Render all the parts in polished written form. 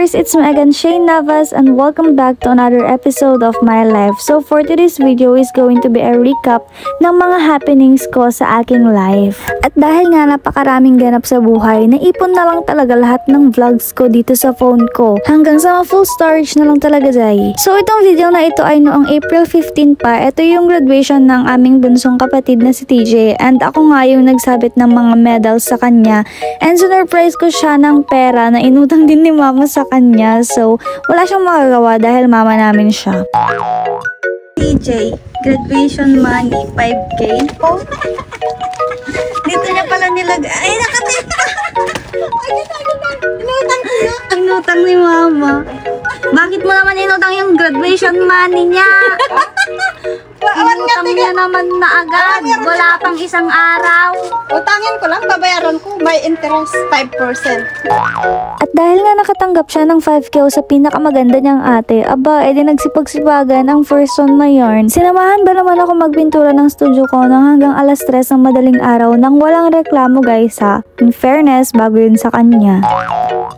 Vloggers, it's me again, Shane Navas, and welcome back to another episode of my life. So for today's video is going to be a recap ng mga happenings ko sa aking life. At dahil nga napakaraming ganap sa buhay, naipon na lang talaga lahat ng vlogs ko dito sa phone ko. Hanggang sa full storage na lang talaga dahil. So itong video na ito ay noong April 15 pa. Ito yung graduation ng aming bunsong kapatid na si TJ. And ako nga yung nagsabit ng mga medals sa kanya. And surprise ko siya ng pera na inutang din ni mama sa kanya. So, wala siyang magagawa dahil mama namin siya. TJ, graduation money, 5K. Oh, dito niya pala nilag... Ay, nakatip pa! Inutang ni mama. Bakit mo naman inutang yung graduation money niya? Inutang niya naman na agad. Wala pang isang araw. Utangin ko lang, babayaran ko. May interest 5%. At dahil nga nakatanggap siya ng 5K sa pinakamaganda niyang ate, aba, edi nagsipag-sipagan ang first one na yarn. Sinamahan ba naman ako magpintura ng studio ko nang hanggang alas 3 ng madaling araw nang walang reklamo guys ha. In fairness, bago yun sa kanya.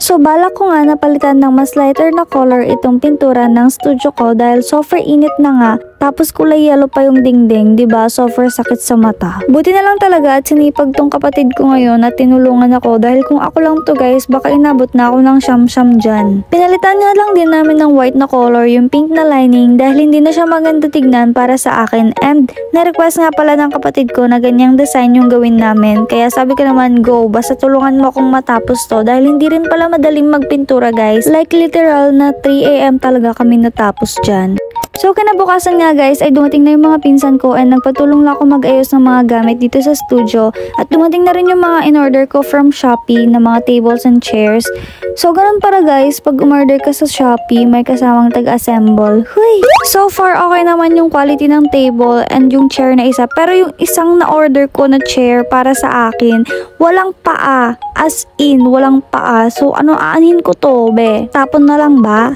So balak ko nga napalitan ng mas lighter na color itong pintura ng studio ko dahil super init na nga. Tapos kulay yellow pa yung dingding, diba? Super sakit sa mata. Buti na lang talaga at sinipag tong kapatid ko ngayon at tinulungan ako dahil kung ako lang to guys, baka inabot na ako ng siyam-siyam dyan. Pinalitan nga lang din namin ng white na color yung pink na lining dahil hindi na siya maganda tignan para sa akin. And na-request nga pala ng kapatid ko na ganyang design yung gawin namin. Kaya sabi ko naman, go, basta tulungan mo akong matapos to dahil hindi rin pala madaling magpintura guys. Like literal na 3 AM talaga kami natapos dyan. So kinabukasan nga guys ay dumating na yung mga pinsan ko and nagpatulong lang ako mag-ayos ng mga gamit dito sa studio at dumating na rin yung mga in-order ko from Shopee na mga tables and chairs. So ganun para guys, pag umorder ka sa Shopee may kasamang tag-assemble. Huy! So far okay naman yung quality ng table and yung chair na isa, pero yung isang na-order ko na chair para sa akin walang paa, as in walang paa. So ano aanhin ko to be? Tapon na lang ba?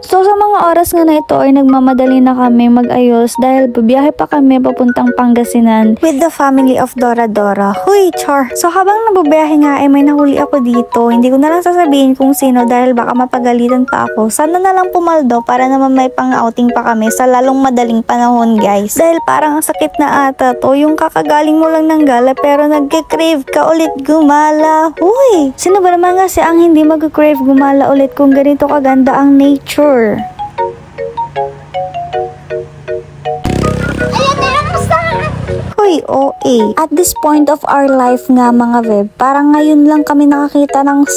So sa mga oras nga na ito ay nagmamadali na kami mag-ayos dahil bibiyahe pa kami papuntang Pangasinan with the family of Dora Dora. Huy, char! So habang nabubiyahe nga ay may nahuli ako dito. Hindi ko na lang sasabihin kung sino dahil baka mapagalitan pa ako. Sana na lang pumaldo para naman may pang-outing pa kami sa lalong madaling panahon guys. Dahil parang sakit na ata to yung kakagaling mo lang ng gala pero nagka-crave ka ulit gumala. Huy! Sino ba naman kasi ang hindi mag-crave gumala ulit kung ganito kaganda ang nature? Sure. Hoy, OA. At this point of our life nga mga web, parang ngayon lang kami nakakita ng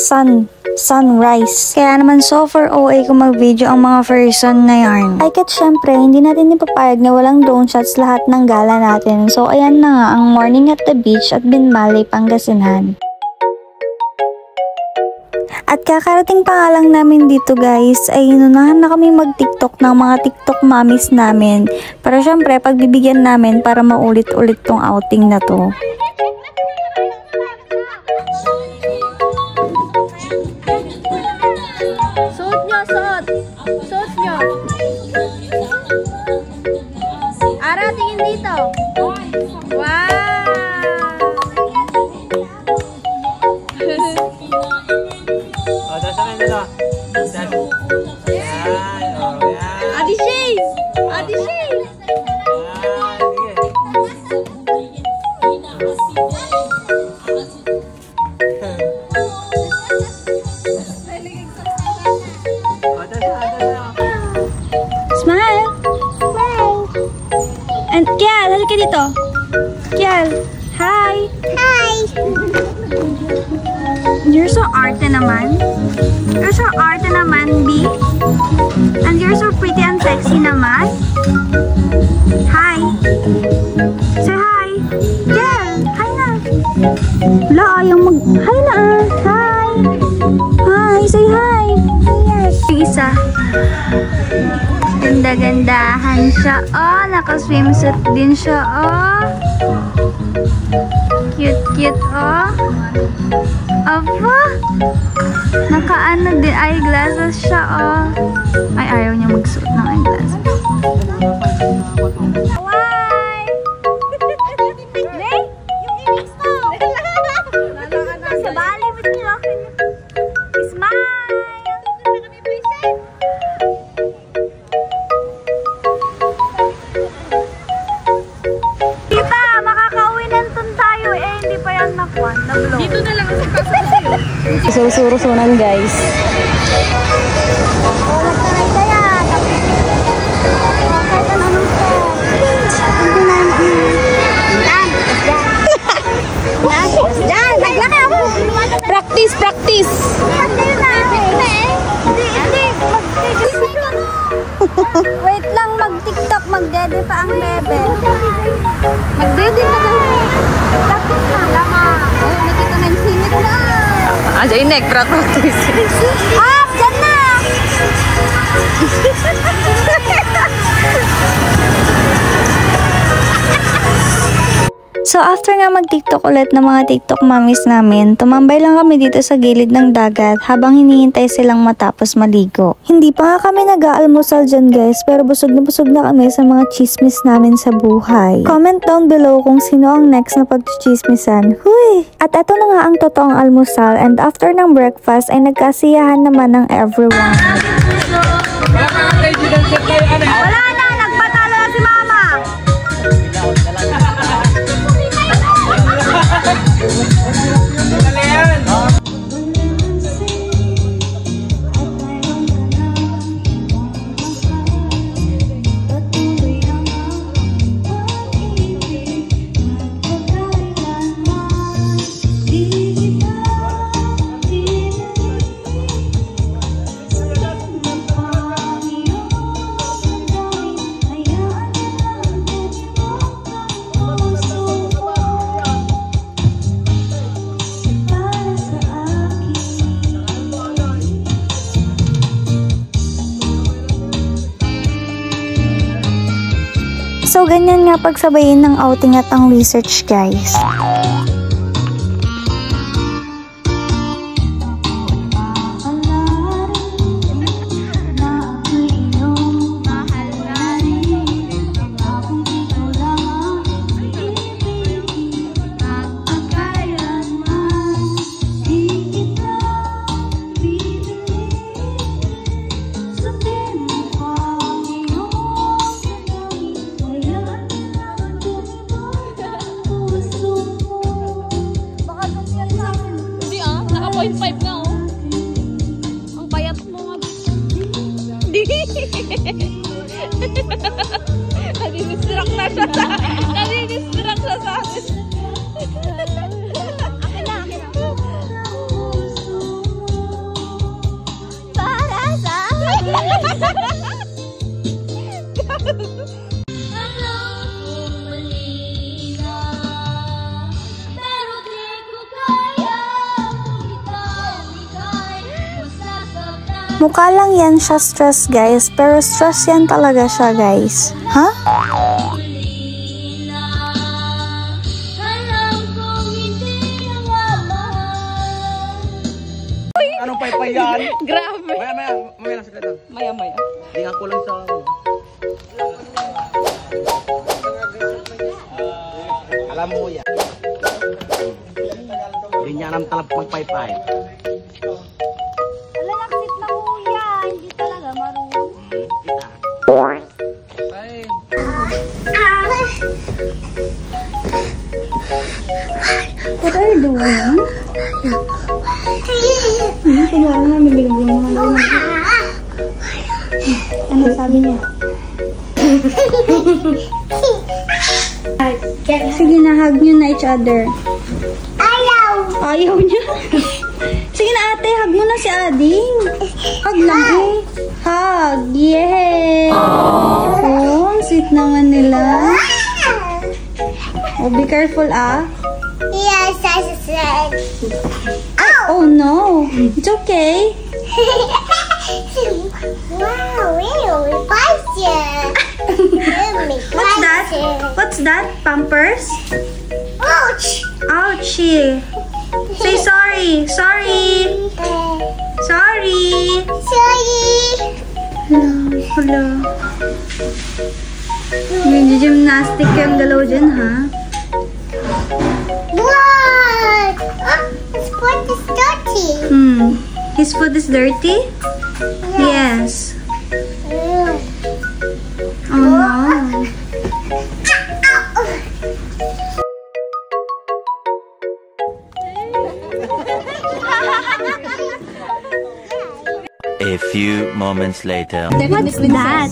sunrise. Kaya naman super OA kung mag-video ang mga person na yarn. Ay kat syempre, hindi natin ipapayag na walang drone shots lahat ng gala natin. So ayan na nga ang morning at the beach at Binmalay, Pangasinan. At kakarating pa nga lang namin dito guys, ay inunahan na kami mag-tiktok ng mga tiktok mommies namin. Pero syempre, pagbibigyan namin para maulit-ulit tong outing na to. Suot nyo, suot! Suot nyo! Ara, tingin dito! Wow! Adi Shay! Adi Shay! Smile! Smile! And Kial, halika dito! Kial! Hi! Hi! You're so arte naman. You're so arte naman, B. And you're so pretty and sexy naman. Hi. Say hi. Yeah. Hi na. Wala, ayaw mag... Hi na. Hi. Hi. Say hi. Yes. Yung isa. Ganda-gandahan siya. Oh, naka-swimsuit din siya. Oh. Cute-cute. Oh. Aba. Naka-ano din. Eyeglasses siya. Oh. Ay, ayaw niya magsuot ng eyeglasses. Why? Hey? Yung image mo! Sa bali mo niyo. Smile! Susuro-sunan guys. Practice! Wait lang, mag-TikTok, mag-dede pa ang bebe. Mag-dede pa daw. Tapos na, lama. Oh, nakita na yung singit na. Aja inek, practice. Ah, dyan na! So after nga mag-TikTok ulit ng mga TikTok mommies namin, tumambay lang kami dito sa gilid ng dagat habang hinihintay silang matapos maligo. Hindi pa nga kami nag-aalmusal dyan guys, pero busog na kami sa mga chismis namin sa buhay. Comment down below kung sino ang next na pagchichismisan. Huy! At eto na nga ang totoong almusal, and after ng breakfast ay nagkasiyahan naman ng everyone. Wala na, nagpatalo na si mama. So ganyan nga pagsabayin ng outing at ang research guys. Nadi-distract na siya sa akin. Para sa Mukha lang yan siya stress guys, pero stress yan talaga siya guys. Ha? Anong paypay yan? Grabe. Maya lang sakit. Maya. Hindi nga kulang sa... alam mo yan. Ganyan ang talap magpaypay. Lalaksit na kuya, hindi talaga marunong. Ay. What are you doing? Ano sabi niya? Sige na, hug nyo na each other. Ayaw niya. Sige na ate, hug mo na si Ading. Hug lang eh. Hug. Yay! Oh, sweet naman nila. Oh, be careful ah. Yes, I said. Oh no, it's okay. Wow, really spicy. What's that? What's that? Pampers? Ouch! Ouchie. Say sorry. Sorry. Sorry. Sorry. Hello. Medyo gymnastic yung dalaw dyan, ha? What? His foot is dirty. His foot is dirty? Yes. Oh no. A few moments later. What's that?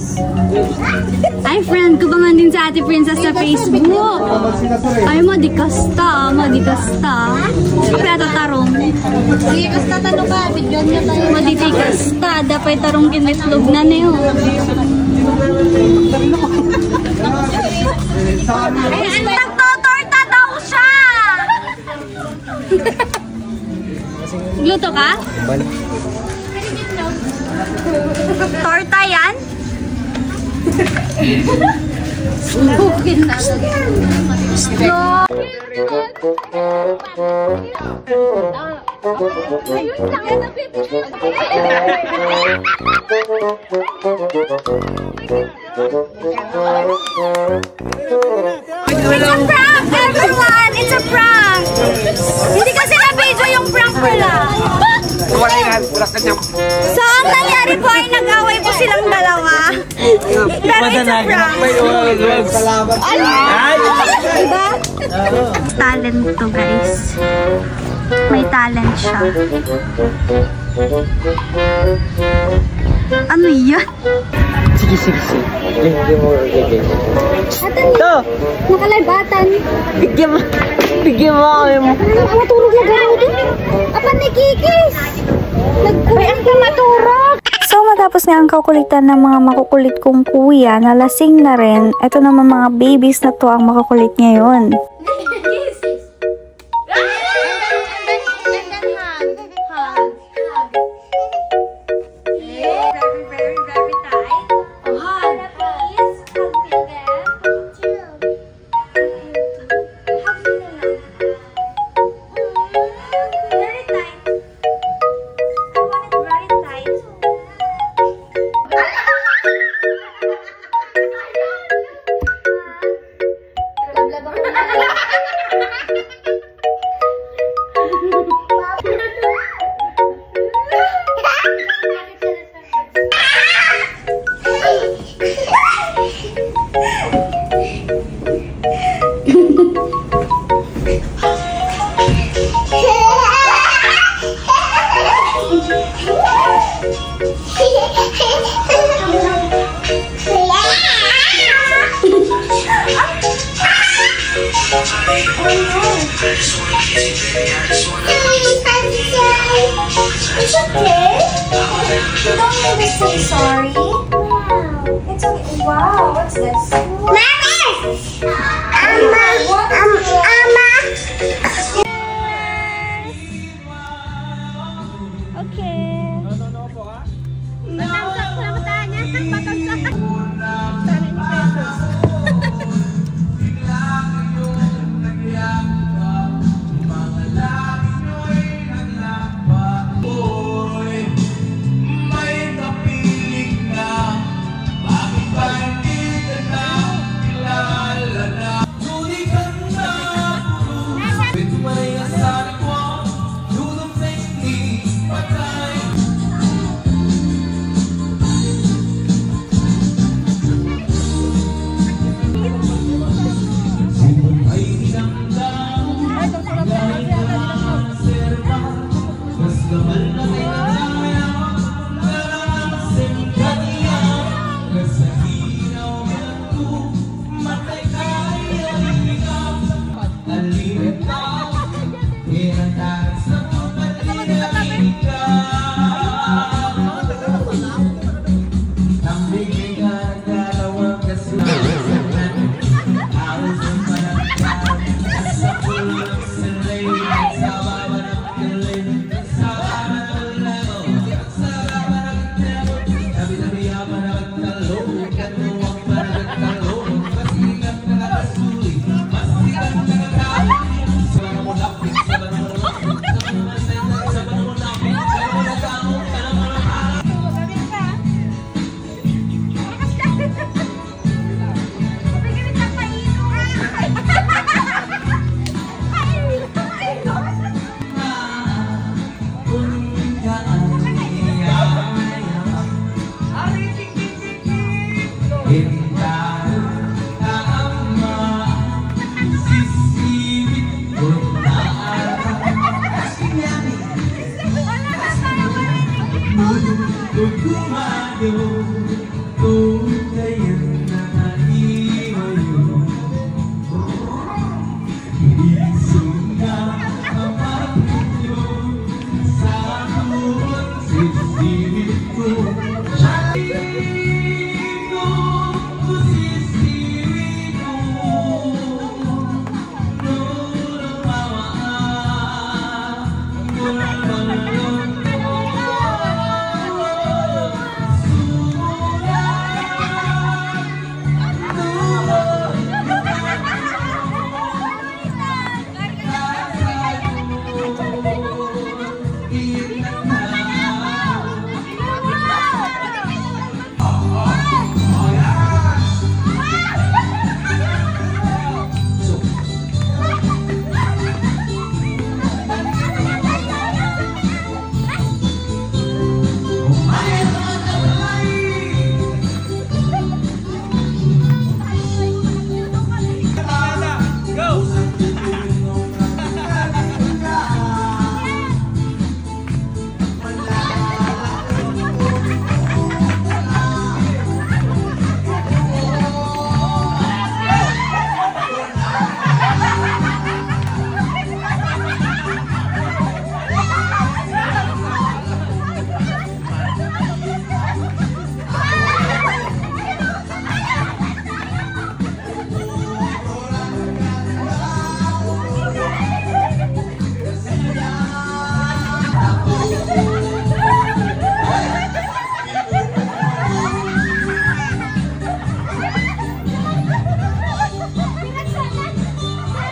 Ay, friend ko ba man din sa Ate Princess sa Facebook? Ay, madikasta, madikasta. Kaya tatarong. Sige, basta tanong ka, bigyan niya tayo. Maditikasta, dapat tarong kinitlog na niyo. Nagtotorta daw siya! Gluto ka? Torta yan? Smokin na. Slow. Ayun lang yan. It's a prank, everyone! It's a prank! Hindi kasi na-video yung prank nila. So, ang nangyari po ay nag-away po silang dalawa. Pero it's a prank. Diba? Talent to, guys. May talent siya. Ano yan? Sige. Hindi mo gagawin. Atan, nakalibatan. Bigyan mo kami mo. Matulog na gano'n din. Apan ni Kikis. Nagkuhan ka maturog. So matapos nga ang kakulitan ng mga makukulit kong kuya na lasing na rin, eto naman mga babies na to ang makukulit ngayon. It's okay. You don't need to say sorry. It's okay. Wow, what's this? Mommy! Okay. Matangsak sa mata niya. Matangsak. Sana ni Pesos.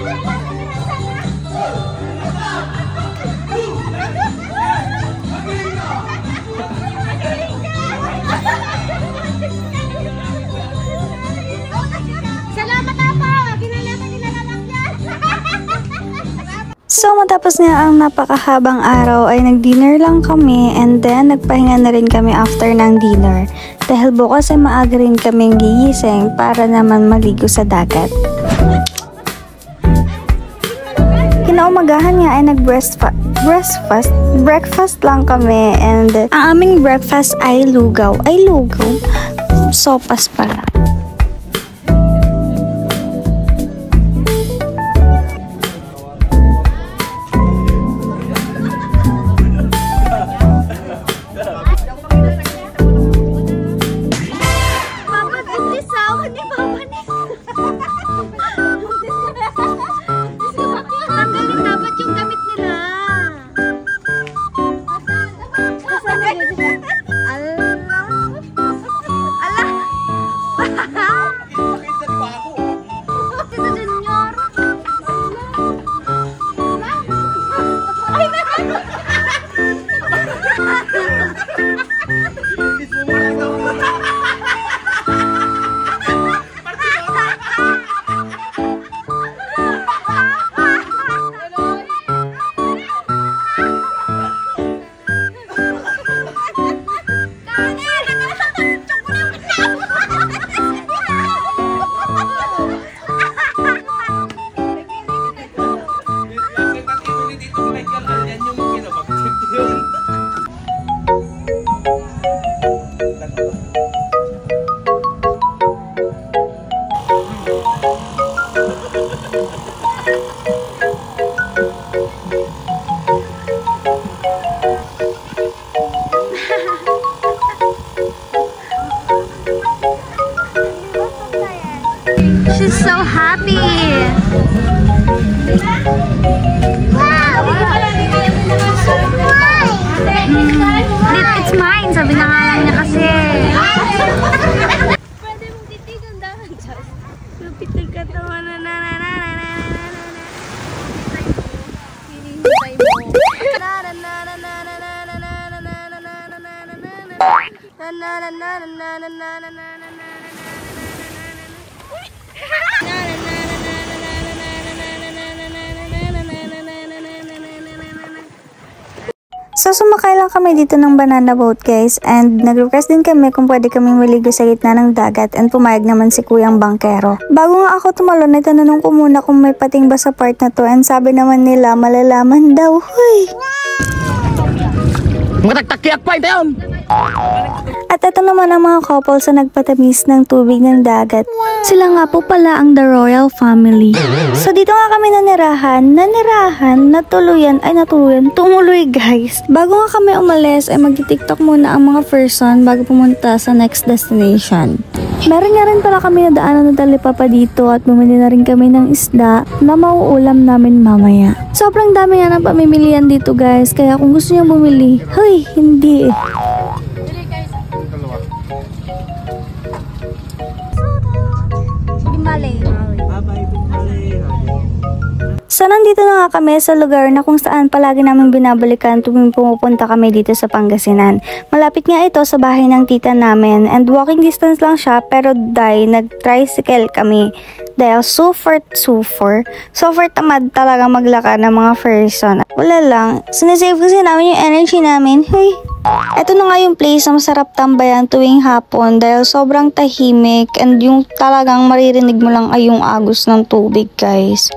Salamat na po! Pinalatan nila naman yan! So matapos nga ang napakahabang araw ay nag-dinner lang kami and then nagpahinga na rin kami after ng dinner. Dahil bukas ay maaga rin kaming gigising para naman maligo sa dagat. Kinaumagahan nga ay breakfast lang kami and ang aming breakfast ay lugaw. Sopas pala. She's so happy! It's mine! Sabi na nga lang niya kasi. Pwede mong titigan dahan dyan. Lupit ng katawan na So, sumakay lang kami dito ng banana boat guys and nag-request din kami kung pwede kami maligo sa gitna ng dagat and pumayag naman si Kuyang Bangkero. Bago nga ako tumalon, ay tanong ko muna kung may pating ba sa part na to and sabi naman nila malalaman daw. Huy! Matagtakiak pa ito. At ito naman ang mga couple sa nagpatamis ng tubig ng dagat. Sila nga po pala ang The Royal Family. So dito nga kami natuluyan, tumuloy guys. Bago nga kami umalis ay mag-tiktok muna ang mga person bago pumunta sa next destination. Meron nga rin pala kami na daanan na talipapa dito at bumili na rin kami ng isda na mauulam namin mamaya. Sobrang dami nga ng pamimilian dito guys, kaya kung gusto niyo bumili, hey, hindi eh. So nandito na nga kami sa lugar na kung saan palagi namin binabalikan tuwing pumupunta kami dito sa Pangasinan. Malapit nga ito sa bahay ng tita namin and walking distance lang siya pero nag-tricycle kami. Dahil super tamad talaga maglakad ng mga person. Wala lang, sinisave kasi namin yung energy namin. Hey! Ito na nga yung place na masarap tambayan tuwing hapon dahil sobrang tahimik and yung talagang maririnig mo lang ay yung agos ng tubig guys.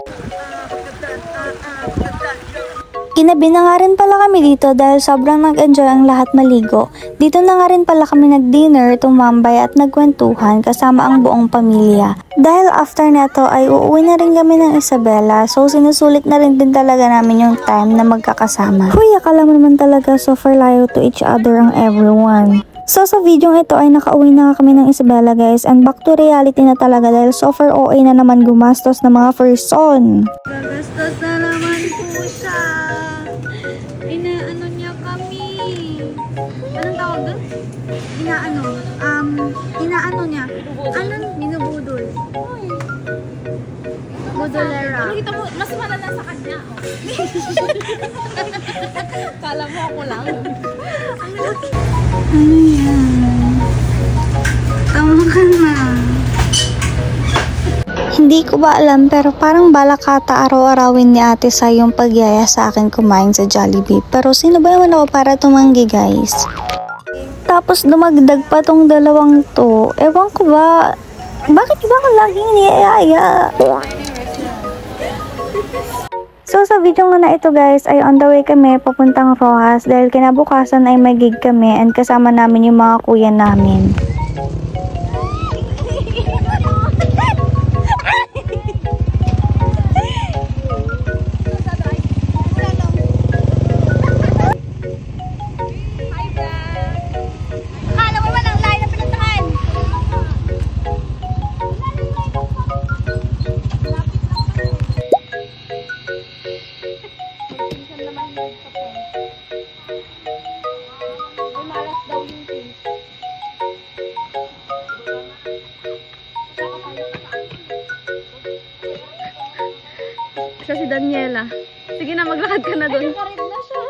Ginabi na nga rin pala kami dito dahil sobrang nag-enjoy ang lahat maligo. Dito na nga rin pala kami nag-dinner, tumambay at nagkwentuhan kasama ang buong pamilya. Dahil after neto ay uuwi na rin kami ng Isabela, so sinusulit na rin din talaga namin yung time na magkakasama. Huy, akala mo naman talaga so far layo to each other ang everyone. So sa video ito ay nakauwi na kami ng Isabela guys and back to reality na talaga dahil so far OA na naman gumastos ng mga person. Gagastos na naman po siya. Inaano niya kami. Anong tawag doon? Inaano niya. Anong binubudol? Budolera. Nakita mo, mas malala sa kanya. Kala mo ako lang. Ano yan? Tama ka na. Hindi ko ba alam pero parang balak ata araw-arawin ni Ate Sai yung pagyaya sa akin kumain sa Jollibee. Pero sino ba naman ako para tumanggi guys? Tapos dumagdag pa tong dalawang to. Ewan ko ba, bakit ba ako laging niyayaya? So sa video nga na ito guys ay on the way kami papuntang Rojas dahil kinabukasan ay may gig kami and kasama namin yung mga kuya namin. Siya si Daniela. Sige na, maglakad ka na doon. Ay, na siya.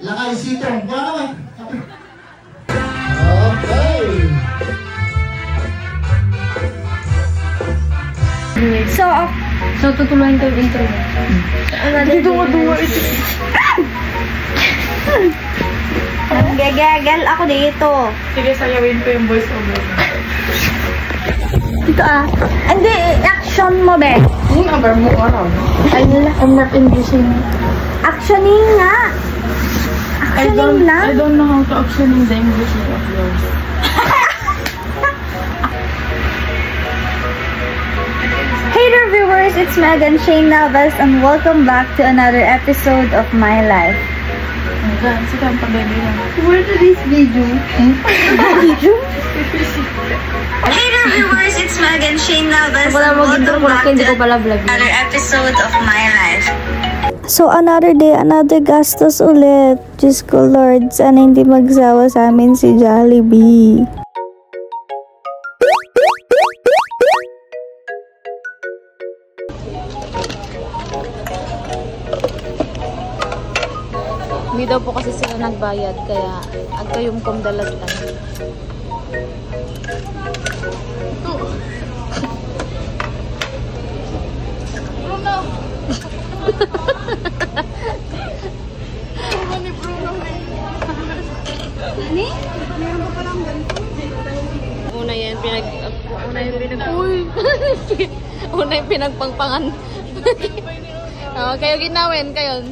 Lakay sitong. Wow! Okay. So tutuloyin ko yung intro. Dito mo duwa ito. Gagal ako dito. Sige, sayawin ko yung voice over. Dito Hindi, action mo be. Yung number mo, ano? I'm not Englishing. Actioning nga. Actioning lang. I don't know how to action in the English of yours. Hey there viewers, it's Megan Shane Navas and welcome back to another episode of my life. Sige, ang pag-baby lang. Where to this video? Hey there viewers, it's Megan Shane Navas and welcome back to another episode of my life. So another day, another gastos ulit. Diyos ko Lord, sana hindi magsawa sa amin si Jollibee. Hindi daw po kasi sila nagbayad, kaya agkayumkom dalagtan. Bruno! Nani? Meron pa palang ganito. Una yung pinagpangpangan. Kayo ginawin, kayo.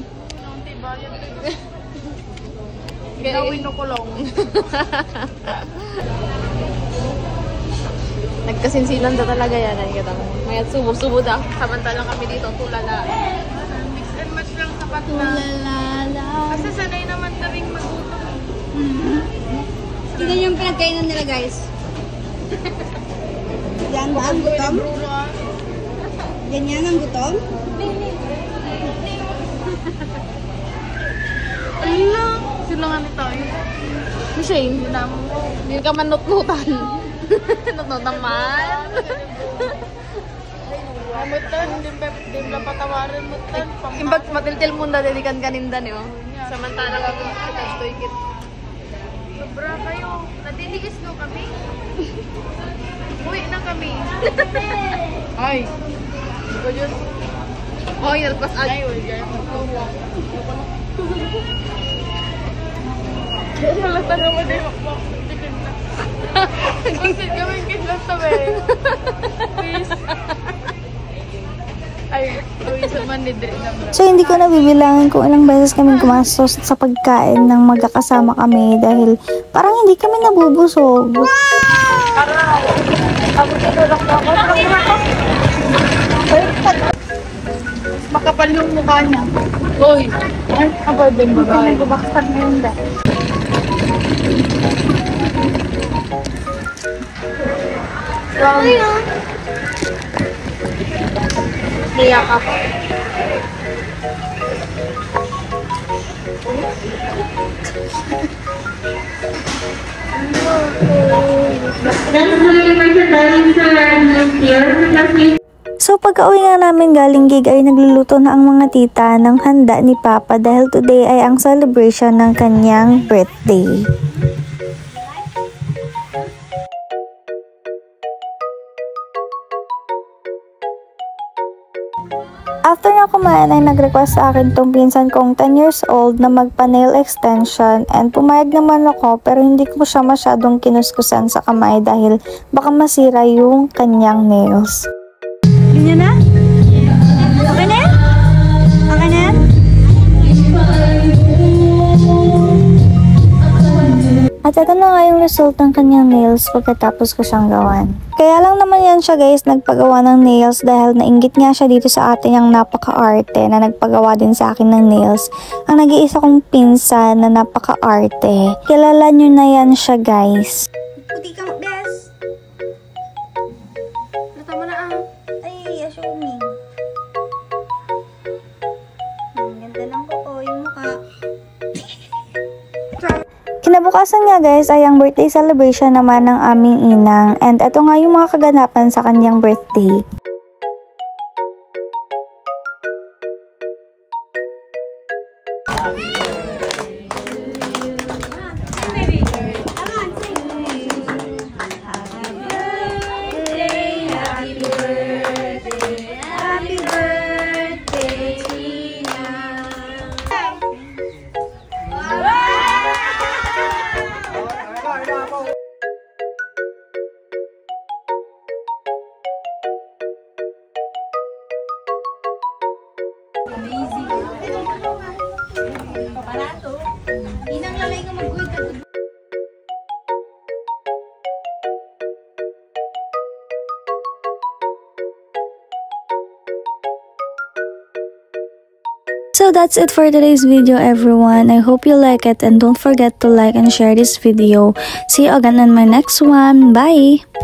Ginawin no kulong. Nagkasinsilan na talaga yan. Ay, kita mo. Mayat subo-subo da. Samantalang kami dito, tulala. Mix and match lang sapat na. Tulalala. Kasi sanay naman kaming magutom. Tignan yung pinagkainan nila guys. Yan ba ang gutom? Ganyan ang gutom? Ayun lang. Silungan ni tayo. Shane, hindi ka man nut-nutan. Nut-nutan man. Mamutan, hindi na patawarin mutan. Imbag matiltil mo na dedikan kaninda niyo. Samantala ka kung ito ikit. Sobra kayo. Nadiliis no kami. Uwi na kami. Ay. Hindi ko yun. Ay, nalpas ay. Ay, malata naman din ako. Kasi gawin kitlas tabi. Please. Ay, sa manidri naman. So hindi ko nabibilangan kung ilang beses kami gumastos sa pagkain ng magkakasama kami dahil parang hindi kami nabubusog. Makapal yung mukha niya. Uy! Ay, abay din babae. May gubaksan na yun da. Niyak ako. So pagka-uwi nga namin galing gig ay nagluluto na ang mga tita ng handa ni Papa dahil today ay ang celebration ng kanyang birthday. After na kumain ay nag-request sa akin tong pinsan kong 10 years old na magpa-nail extension and pumayag naman ako pero hindi ko siya masyadong kinuskusan sa kamay dahil baka masira yung kanyang nails. Ganyan na? Okay na yan? Okay na yan? At ito na nga yung result ng kanyang nails pagkatapos ko siyang gawan. Kaya lang naman yan siya guys nagpagawa ng nails dahil nainggit nga siya dito sa atin yung napaka-arte na nagpagawa din sa akin ng nails. Ang nag-iisa kong pinsan na napaka-arte. Kilala nyo na yan siya guys. Puti ka, Bes. Luto mo na ang... Ay, assuming. Ganda lang po yung mukha. Kinabukasan nga guys ay ang birthday celebration naman ng aming inang and ito nga yung mga kaganapan sa kanyang birthday. Happy birthday, Tina. Inang lalay ka mag-uwi ka. So that's it for today's video everyone. I hope you like it and don't forget to like and share this video. See you again in my next one. Bye!